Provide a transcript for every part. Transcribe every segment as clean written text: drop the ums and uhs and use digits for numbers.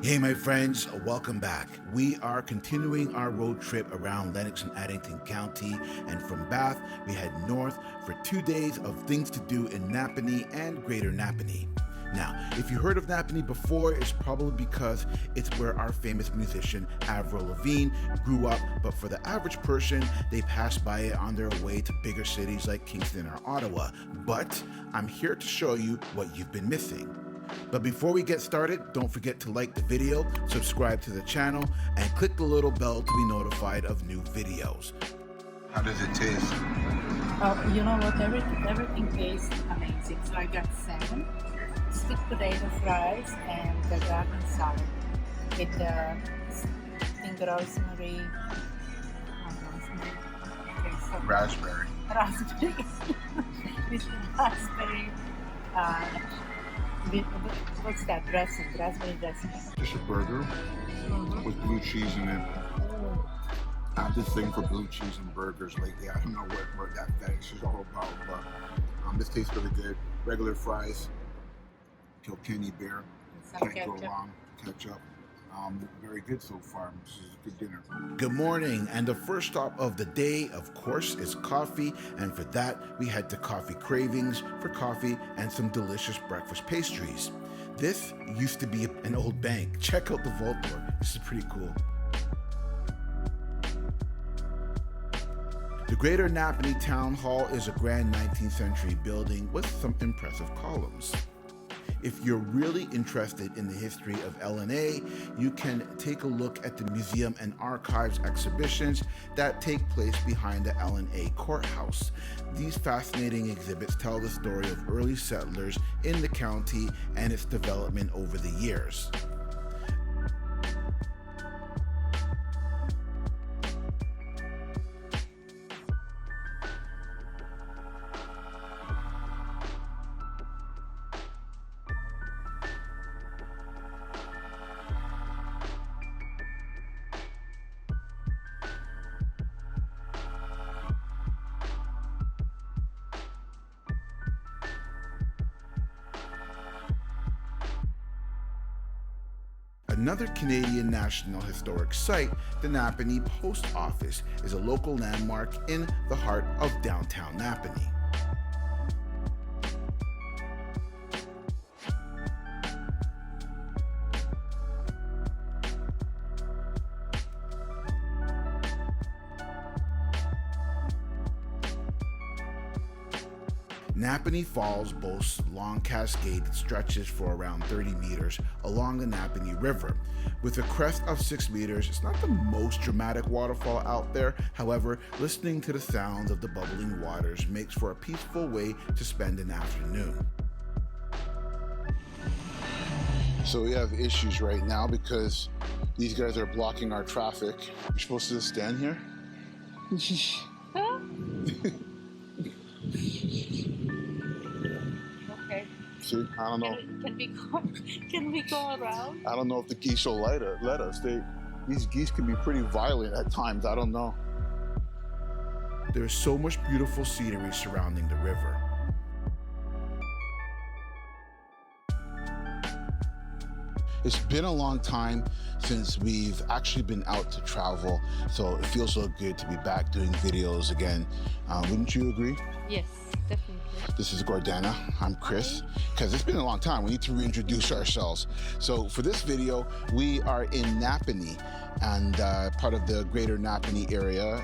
Hey, my friends, welcome back. We are continuing our road trip around Lennox and Addington County, and from Bath, we head north for 2 days of things to do in Napanee and Greater Napanee. Now, if you heard of Napanee before, it's probably because it's where our famous musician Avril Lavigne grew up, but for the average person, they pass by it on their way to bigger cities like Kingston or Ottawa. But I'm here to show you what you've been missing. But before we get started, don't forget to like the video, subscribe to the channel, and click the little bell to be notified of new videos. How does it taste? You know what? Everything tastes amazing. So I got salmon, sweet potato fries, and the garden salad with the rosemary. Raspberry. Raspberry. With raspberry. What's that dressing? Raspberry dressing. Just a burger with blue cheese in it. I have this thing for blue cheese and burgers lately. I don't know what that fetish is all about, but this tastes really good. Regular fries, Kilkenny beer, can't go wrong. Ketchup. Very good so far. This is a good dinner. Good morning, and the first stop of the day, of course, is coffee, and for that, we head to Coffee Cravings for coffee and some delicious breakfast pastries. This used to be an old bank. Check out the vault door. This is pretty cool. The Greater Napanee Town Hall is a grand 19th century building with some impressive columns. If you're really interested in the history of LNA, you can take a look at the museum and archives exhibitions that take place behind the LNA courthouse. These fascinating exhibits tell the story of early settlers in the county and its development over the years. Another Canadian National Historic Site, the Napanee Post Office, is a local landmark in the heart of downtown Napanee. Napanee Falls boasts a long cascade that stretches for around 30 meters along the Napanee River. With a crest of 6 meters, it's not the most dramatic waterfall out there. However, listening to the sounds of the bubbling waters makes for a peaceful way to spend an afternoon. So we have issues right now because these guys are blocking our traffic. You're supposed to just stand here? Okay. See, I don't know. Can we go around? I don't know if the geese will let us. These geese can be pretty violent at times. I don't know. There's so much beautiful scenery surrounding the river. It's been a long time since we've actually been out to travel, so it feels so good to be back doing videos again. Wouldn't you agree? Yes, definitely. This is Gordana. I'm Chris. Because it's been a long time, we need to reintroduce ourselves. So for this video, we are in Napanee, and part of the Greater Napanee area,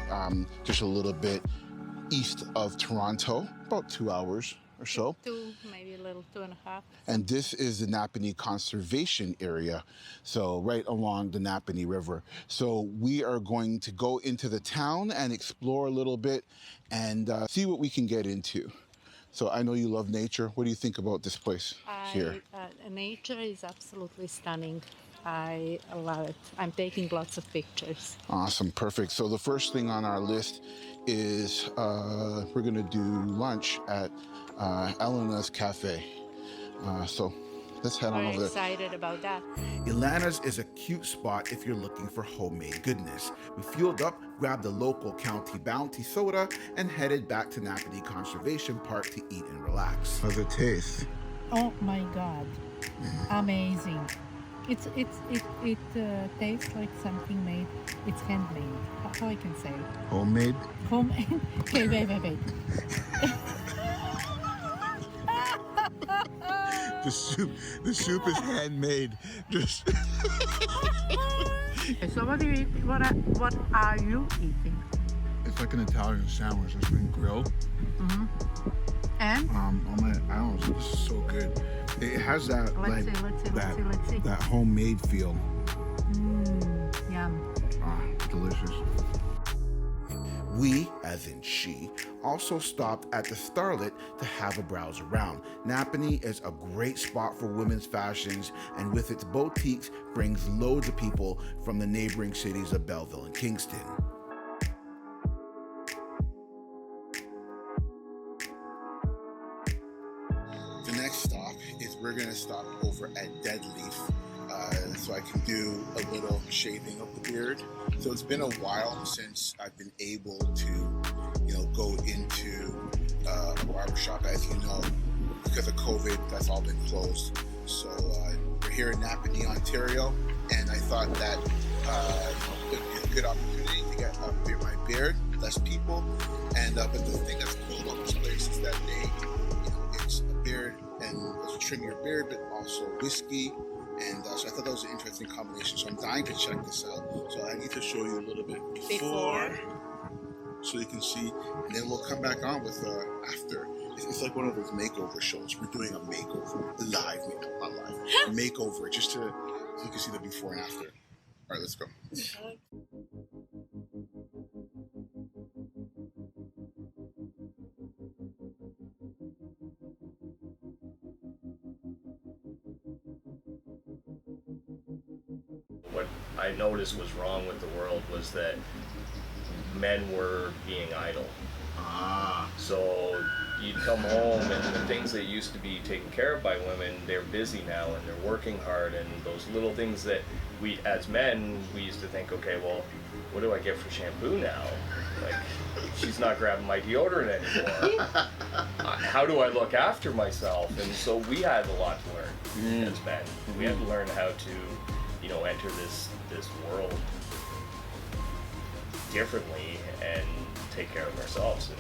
just a little bit east of Toronto, about 2 hours or so. Maybe a little 2.5. And this is the Napanee Conservation Area, so right along the Napanee River. So we are going to go into the town and explore a little bit and see what we can get into. So I know you love nature. What do you think about this place here? Nature is absolutely stunning. I love it. I'm taking lots of pictures. Awesome, perfect. So the first thing on our list is we're gonna do lunch at Elena's Cafe. So let's head on over there. Very excited about that. Elena's is a cute spot if you're looking for homemade goodness. We fueled up, grabbed a local County Bounty soda, and headed back to Napanee Conservation Park to eat and relax. How's it taste? Oh my God. Amazing. It tastes like something made. It's handmade. How I can say it? Homemade. Homemade. Okay, wait. The soup is handmade. Just So what do you eat? What are you eating? it's like an Italian sandwich that's been grilled. And I don't know, this is so good. It has that let's see. that homemade feel. Yum. Delicious. We, as in she, also stopped at the Starlet to have a browse around. Napanee is a great spot for women's fashions, and with its boutiques, brings loads of people from the neighboring cities of Belleville and Kingston. The next stop is we're going to stop over at Dead Leaf so I can do a little shaving of the beard. So it's been a while since I've been able to, go into a barbershop. As you know, because of COVID, that's all been closed. So we're here in Napanee, Ontario, and I thought that it would be a good opportunity to get my beard, less people. And but the thing that's cool about this place is that it's a beard and it's trim your beard, but also whiskey. And so I thought that was an interesting combination. So I'm dying to check this out. So I need to show you a little bit before. So you can see, and then we'll come back on with after. It's like one of those makeover shows. We're doing a makeover, not live, a makeover, just so you can see the before and after. All right, let's go. What I noticed was wrong with the world was that men were being idle. So you'd come home and the things that used to be taken care of by women, they're busy now and they're working hard, and those little things that we, as men, we used to think, okay, well, what do I get for shampoo now? Like, she's not grabbing my deodorant anymore. How do I look after myself? And so we had a lot to learn as men. We had to learn how to, enter this world differently and take care of ourselves.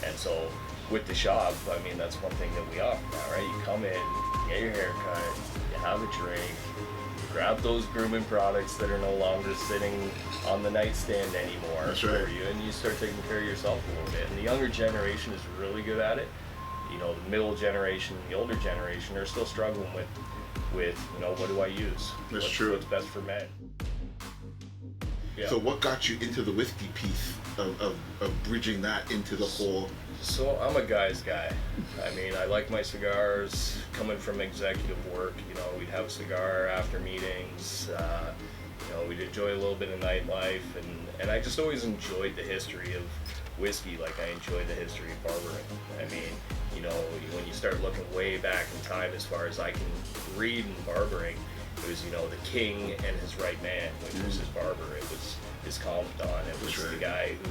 And so with the shop, I mean, that's one thing that we offer now, right? You come in, you get your hair cut, you have a drink, you grab those grooming products that are no longer sitting on the nightstand anymore. That's right. For you, and you start taking care of yourself a little bit. And the younger generation is really good at it. The middle generation, the older generation are still struggling with what do I use? That's true. What's best for men? Yeah. So what got you into the whiskey piece of bridging that into the whole? So I'm a guy's guy. I mean, I like my cigars. Coming from executive work, we'd have a cigar after meetings. We'd enjoy a little bit of nightlife, and I just always enjoyed the history of whiskey like I enjoy the history of barbering. I mean, when you start looking way back in time, as far as I can read in barbering, it was, the king and his right man, which was his barber. It was his confidant. It was the guy who,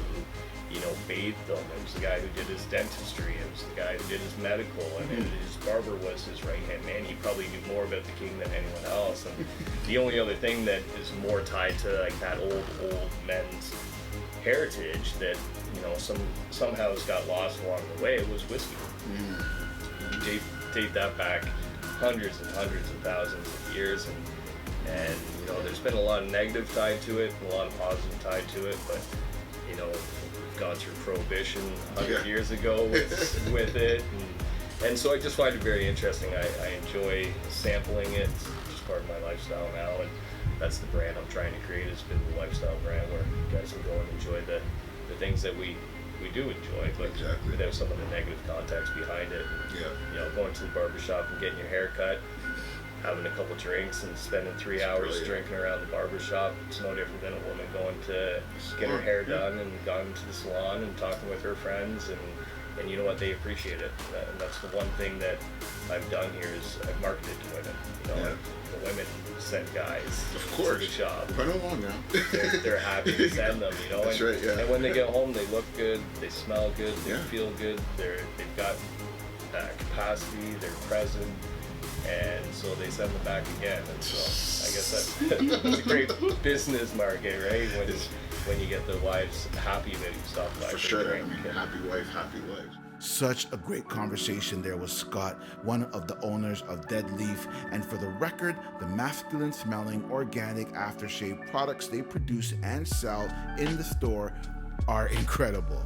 bathed them. It was the guy who did his dentistry. It was the guy who did his medical. And his barber was his right-hand man. He probably knew more about the king than anyone else. And the only other thing that is more tied to like that old men's heritage that, somehow has got lost along the way was whiskey. You date that back hundreds and hundreds of thousands of years, and there's been a lot of negative tied to it and a lot of positive tied to it, but we've gone through Prohibition 100 years ago with it, and so I just find it very interesting. I enjoy sampling it. It's just part of my lifestyle now, and that's the brand I'm trying to create. It's been the lifestyle brand where you guys can go and enjoy the things that we do enjoy, but without some of the negative context behind it. Going to the barbershop and getting your hair cut, having a couple drinks and spending 3 hours drinking around the barbershop. It's no different than a woman going to get her hair done and going to the salon and talking with her friends, and you know what, they appreciate it. And that's the one thing that I've done here is I've marketed to women. The women send guys to the shop. Right along now. They're happy to send them, That's right, yeah. And when they get home, they look good, they smell good, they feel good. They've got capacity, they're present, And so they send them back again. And so I guess that's a great business market, right? When you get the wives happy that you stopped by For for sure. a drink. I mean, happy wife, happy life. Such a great conversation there with Scott, one of the owners of Dead Leaf, and for the record, the masculine smelling organic aftershave products they produce and sell in the store are incredible.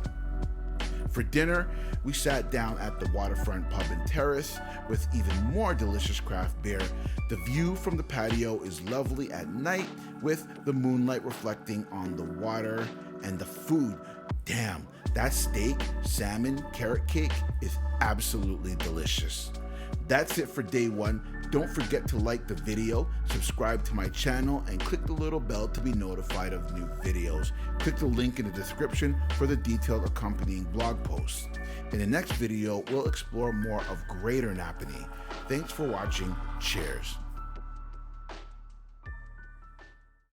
For dinner, we sat down at the waterfront pub and terrace with even more delicious craft beer. The view from the patio is lovely at night with the moonlight reflecting on the water, and the food, damn, that steak, salmon, carrot cake is absolutely delicious. That's it for day one. Don't forget to like the video, subscribe to my channel, and click the little bell to be notified of new videos. Click the link in the description for the detailed accompanying blog posts. In the next video, we'll explore more of Greater Napanee. Thanks for watching. Cheers.